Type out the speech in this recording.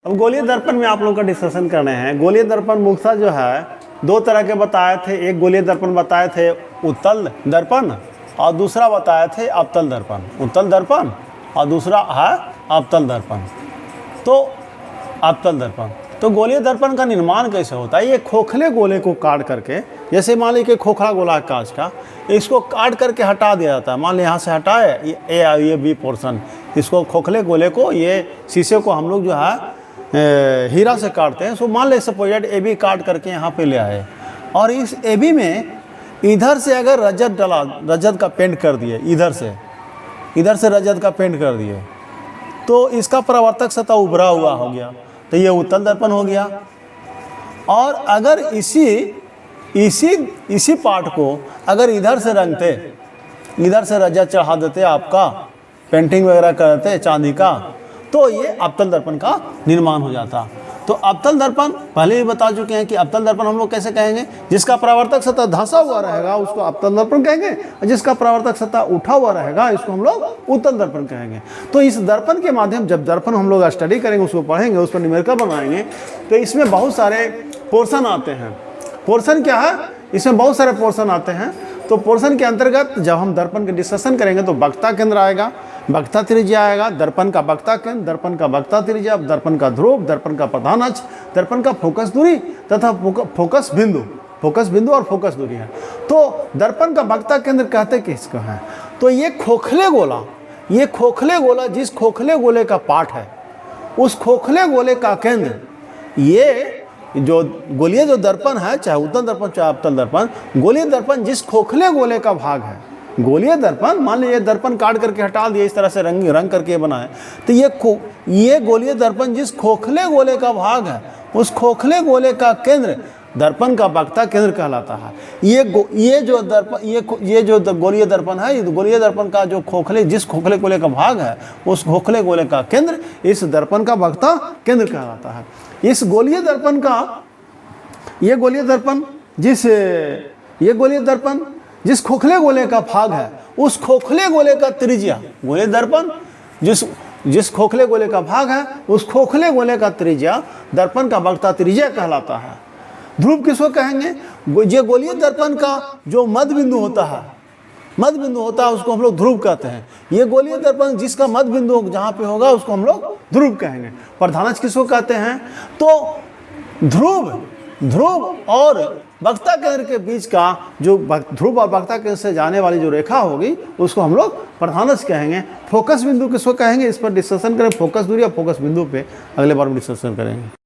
अब गोलीय दर्पण में आप लोग का डिस्कशन करने हैं। गोलीय दर्पण मुख्यतः जो है दो तरह के बताए थे। एक गोलीय दर्पण बताए थे उत्तल दर्पण और दूसरा बताए थे अवतल दर्पण। उत्तल दर्पण और दूसरा है अवतल दर्पण। तो अवतल दर्पण, तो गोलीय दर्पण का निर्माण कैसे होता है? ये खोखले गोले को काट करके, जैसे मान लीजिए खोखला गोला है कांच का, इसको काट करके हटा दिया जाता है। मान लीजिए यहाँ से हटाए ये बी पोर्शन, इसको खोखले गोले को, ये शीशे को हम लोग जो है हीरा से काटते हैं। सो मान ले सपोज ए बी काट करके यहाँ पे ले आए और इस ए बी में इधर से अगर रजत डाला, रजत का पेंट कर दिए, इधर से रजत का पेंट कर दिए, तो इसका परावर्तक सतह उभरा हुआ हो गया, तो ये उत्तल दर्पण हो गया। और अगर इसी पार्ट को अगर इधर से रंगते, इधर से रजत चढ़ा देते, आपका पेंटिंग वगैरह करते चांदी का, तो ये अवतल दर्पण का निर्माण हो जाता। तो अवतल दर्पण पहले ही बता चुके हैं कि अवतल दर्पण हम लोग कैसे कहेंगे? जिसका परावर्तक सतह धंसा हुआ रहेगा उसको अवतल दर्पण कहेंगे, और जिसका परावर्तक सतह उठा हुआ रहेगा इसको हम लोग उत्तल दर्पण कहेंगे। तो इस दर्पण के माध्यम, जब दर्पण हम लोग स्टडी करेंगे, उसको पढ़ेंगे, उस पर न्यूमेरिकल बनाएंगे, तो इसमें बहुत सारे पोर्शन आते हैं। पोर्शन क्या है? इसमें बहुत सारे पोर्शन आते हैं। तो पोर्शन के अंतर्गत जब हम दर्पण के डिस्कशन करेंगे तो वक्ता केंद्र आएगा, वक्ता त्रिज्या आएगा, दर्पण का वक्ता केंद्र, दर्पण का वक्ता त्रिज्या, दर्पण का ध्रुव, दर्पण का प्रधान अक्ष, दर्पण का फोकस दूरी तथा फोकस बिंदु और फोकस दूरी है। तो दर्पण का वक्ता केंद्र कहते किसको है? तो ये खोखले गोला, जिस खोखले गोले का पार्ट है, उस खोखले गोले का केंद्र, ये जो गोलीय जो दर्पण है, चाहे उत्तल दर्पण चाहे अवतल दर्पण, गोलीय दर्पण जिस खोखले गोले का भाग है, गोलीय दर्पण, मान लीजिए दर्पण काट करके हटा दिए, इस तरह से रंग करके बनाए, तो ये गोलीय दर्पण जिस खोखले गोले का भाग है, उस खोखले गोले का केंद्र दर्पण का वक्ता केंद्र कहलाता है। ये जो गोलीय दर्पण है, ये गोलीय दर्पण का जो जिस खोखले गोले का भाग है, उस खोखले गोले का केंद्र इस दर्पण का वक्ता केंद्र कहलाता है। इस गोलीय दर्पण का, ये गोलीय दर्पण जिस खोखले गोले का भाग है, उस खोखले गोले का त्रिज्या, गोलीय दर्पण जिस खोखले गोले का भाग है, उस खोखले गोले का त्रिज्या दर्पण का वक्ता त्रिज्या कहलाता है। ध्रुव किसको कहेंगे? ये गोलीय दर्पण का जो मध्य बिंदु होता है, उसको हम लोग ध्रुव कहते हैं। ये गोलीय दर्पण जिसका मध्य बिंदु जहाँ पे होगा उसको हम लोग ध्रुव कहेंगे। प्रधान अक्ष किसको कहते हैं? तो ध्रुव और वक्ता केंद्र के बीच का जो ध्रुव और वक्ता केंद्र से जाने वाली जो रेखा होगी उसको हम लोग प्रधान अक्ष कहेंगे। फोकस बिंदु किसको कहेंगे? इस पर डिस्कशन करें। फोकस दूरी और फोकस बिंदु पे अगले बार में डिस्कशन करेंगे।